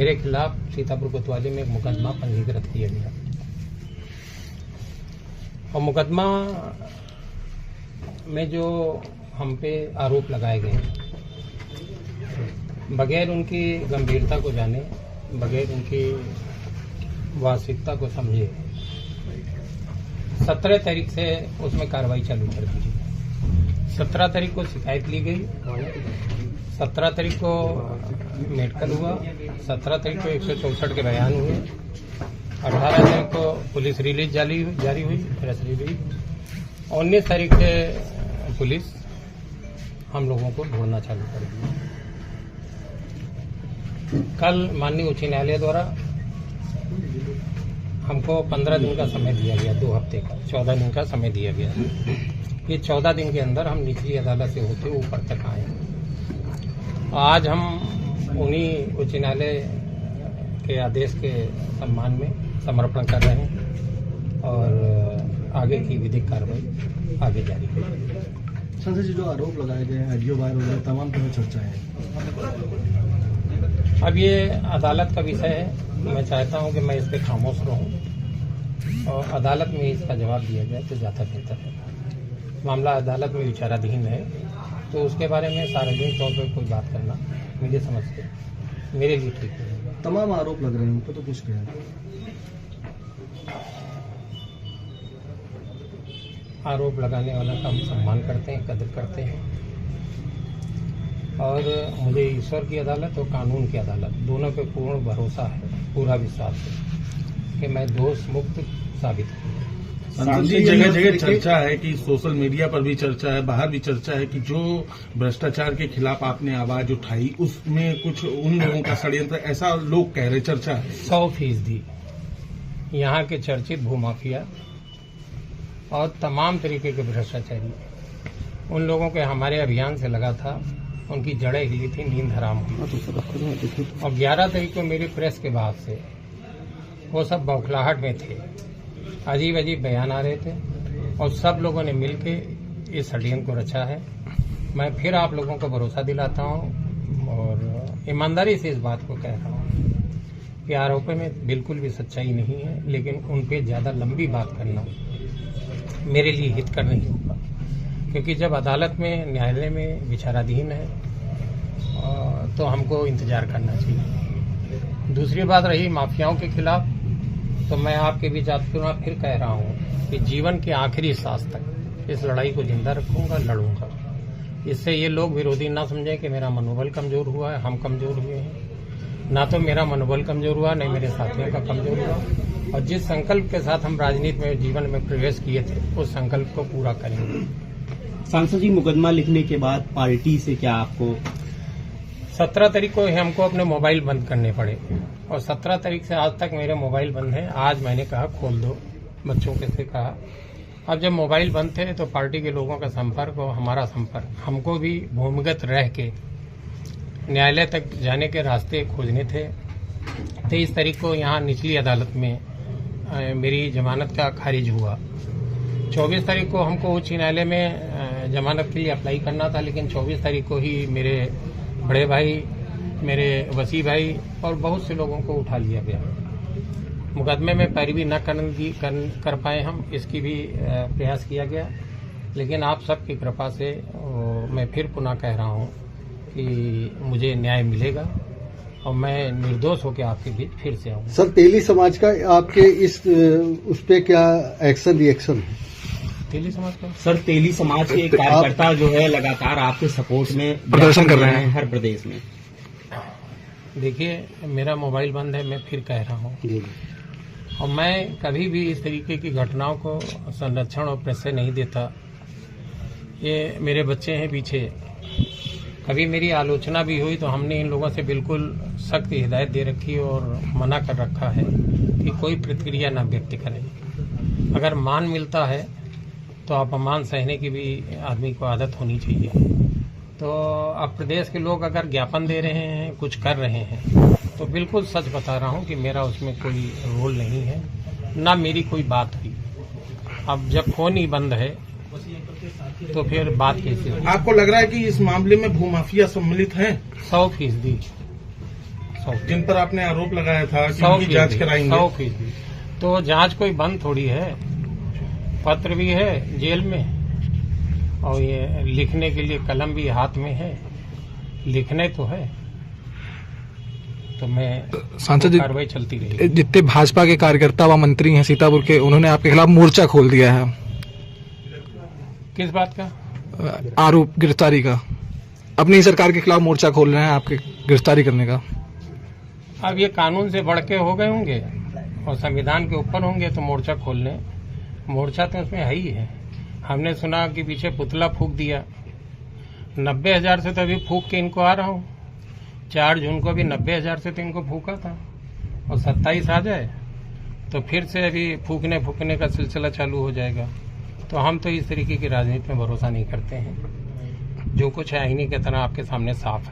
मेरे खिलाफ सीतापुर कोतवाली में एक मुकदमा पंजीकृत किया गया और मुकदमा में जो हम पे आरोप लगाए गए बगैर उनकी गंभीरता को जाने, बगैर उनकी वास्तविकता को समझे 17 तारीख से उसमें कार्रवाई चालू कर दी गई। 17 तारीख को शिकायत ली गई, 17 तारीख को मेडिकल हुआ, 17 तारीख को 164 के बयान हुए, 18 तारीख को पुलिस रिलीज जारी हुई, प्रेस रिलीज। 19 तारीख से पुलिस हम लोगों को ढूंढना चालू कर दिया। कल माननीय उच्च न्यायालय द्वारा हमको 15 दिन का समय दिया गया, 2 हफ्ते का 14 दिन का समय दिया गया। ये 14 दिन के अंदर हम निचली अदालत से होते ऊपर तक आए। आज हम उन्हीं उच्च न्यायालय के आदेश के सम्मान में समर्पण कर रहे हैं और आगे की विधिक कार्रवाई आगे जारी है। संजय जी, जो आरोप लगाए गए हैं, ऑडियो वायरल हो गए, तमाम तरह चर्चा है। अब ये अदालत का विषय है। मैं चाहता हूं कि मैं इस पर खामोश रहूं और अदालत में इसका जवाब दिया जाए तो ज़्यादा बेहतर है। मामला अदालत में विचाराधीन है, तो उसके बारे में सार्वजनिक तौर पर कोई बात करना मुझे समझ के मेरे लिए ठीक है। तमाम आरोप लग रहे हैं, उनको तो कुछ कहें। आरोप लगाने वाला का हम सम्मान करते हैं, कदर करते हैं और मुझे ईश्वर की अदालत और कानून की अदालत दोनों पे पूर्ण भरोसा है, पूरा विश्वास है कि मैं दोष मुक्त साबित हूँ। संसद जी, जगह जगह चर्चा है कि सोशल मीडिया पर भी चर्चा है, बाहर भी चर्चा है कि जो भ्रष्टाचार के खिलाफ आपने आवाज उठाई उसमें कुछ उन लोगों का षड्यंत्र, ऐसा लोग कह रहे, चर्चा है। 100% यहाँ के चर्चित भूमाफिया और तमाम तरीके के भ्रष्टाचारी उन लोगों के हमारे अभियान से लगा था, उनकी जड़ें हिली थी, नींद हराम हुई। और 11 तारीख को मेरी प्रेस के बाद से वो सब बौखलाहट में थे, अजीब अजीब बयान आ रहे थे और सब लोगों ने मिलके इस षड्यंत्र को रचा है। मैं फिर आप लोगों को भरोसा दिलाता हूँ और ईमानदारी से इस बात को कह रहा हूँ कि आरोपों में बिल्कुल भी सच्चाई नहीं है, लेकिन उन पे ज़्यादा लंबी बात करना मेरे लिए हितकर नहीं होगा, क्योंकि जब अदालत में, न्यायालय में विचाराधीन है तो हमको इंतजार करना चाहिए। दूसरी बात रही माफियाओं के खिलाफ, तो मैं आपके बीच फिर कह रहा हूँ कि जीवन के आखिरी सांस तक इस लड़ाई को जिंदा रखूंगा, लड़ूंगा। इससे ये लोग विरोधी ना समझें कि मेरा मनोबल कमजोर हुआ है, हम कमजोर हुए हैं। ना तो मेरा मनोबल कमजोर हुआ, न मेरे साथियों का कमजोर हुआ। और जिस संकल्प के साथ हम राजनीति में, जीवन में प्रवेश किए थे, उस संकल्प को पूरा करेंगे। सांसद जी, मुकदमा लिखने के बाद पार्टी से क्या आपको 17 तारीख को हमको अपने मोबाइल बंद करने पड़े और 17 तारीख से आज तक मेरे मोबाइल बंद हैं। आज मैंने कहा खोल दो, बच्चों के से कहा। अब जब मोबाइल बंद थे तो पार्टी के लोगों का संपर्क और हमारा संपर्क, हमको भी भूमिगत रह के न्यायालय तक जाने के रास्ते खोजने थे। 23 तारीख को यहाँ निचली अदालत में मेरी जमानत का खारिज हुआ। 24 तारीख को हमको उच्च न्यायालय में जमानत के लिए अप्लाई करना था, लेकिन 24 तारीख को ही मेरे बड़े भाई, मेरे वसी भाई और बहुत से लोगों को उठा लिया गया। मुकदमे में पैरवी न कर पाए हम, इसकी भी प्रयास किया गया, लेकिन आप सबकी कृपा से मैं फिर पुनः कह रहा हूँ कि मुझे न्याय मिलेगा और मैं निर्दोष होकर आपके बीच फिर से आऊँगा। सर, तेली समाज का आपके उस पे क्या एक्शन रिएक्शन है? तेली समाज का सर, तेली समाज के कार्यकर्ता जो है लगातार आपके सपोर्ट में प्रदर्शन कर रहे हैं हर प्रदेश में। देखिए, मेरा मोबाइल बंद है, मैं फिर कह रहा हूँ, और मैं कभी भी इस तरीके की घटनाओं को संरक्षण और प्रेस नहीं देता। ये मेरे बच्चे हैं पीछे, कभी मेरी आलोचना भी हुई तो हमने इन लोगों से बिल्कुल सख्त हिदायत दे रखी और मना कर रखा है कि कोई प्रतिक्रिया न व्यक्त करें। अगर मान मिलता है तो अपमान सहने की भी आदमी को आदत होनी चाहिए। तो अब प्रदेश के लोग अगर ज्ञापन दे रहे हैं, कुछ कर रहे हैं, तो बिल्कुल सच बता रहा हूं कि मेरा उसमें कोई रोल नहीं है, ना मेरी कोई बात हुई। अब जब फोन ही बंद है तो फिर बात कैसे होगी? आपको लग रहा है कि इस मामले में भूमाफिया सम्मिलित हैं? 100%। जिन पर आपने आरोप लगाया था कि 100 उनकी जांच कराएंगे। 100%। तो जांच कोई बंद थोड़ी है, पत्र भी है जेल में और ये लिखने के लिए कलम भी हाथ में है, लिखने तो है, तो मैं सांसद जी, कार्रवाई चलती रहेगी। जितने भाजपा के कार्यकर्ता व मंत्री हैं सीतापुर के, उन्होंने आपके खिलाफ मोर्चा खोल दिया है किस बात का? आरोप गिरफ्तारी का। अपनी सरकार के खिलाफ मोर्चा खोल रहे हैं आपके गिरफ्तारी करने का। अब ये कानून से बढ़ के हो गए होंगे और संविधान के ऊपर होंगे तो मोर्चा खोलने, मोर्चा तो उसमें है ही है। हमने सुना कि पीछे पुतला फूंक दिया, 90,000 से तो अभी फूंक के इनको आ रहा हूँ। 4 जून को भी 90,000 से तो इनको फूंका था और 27 आ जाए तो फिर से अभी फूकने का सिलसिला चालू हो जाएगा। तो हम तो इस तरीके की राजनीति में भरोसा नहीं करते हैं। जो कुछ है आईने की तरह आपके सामने साफ है।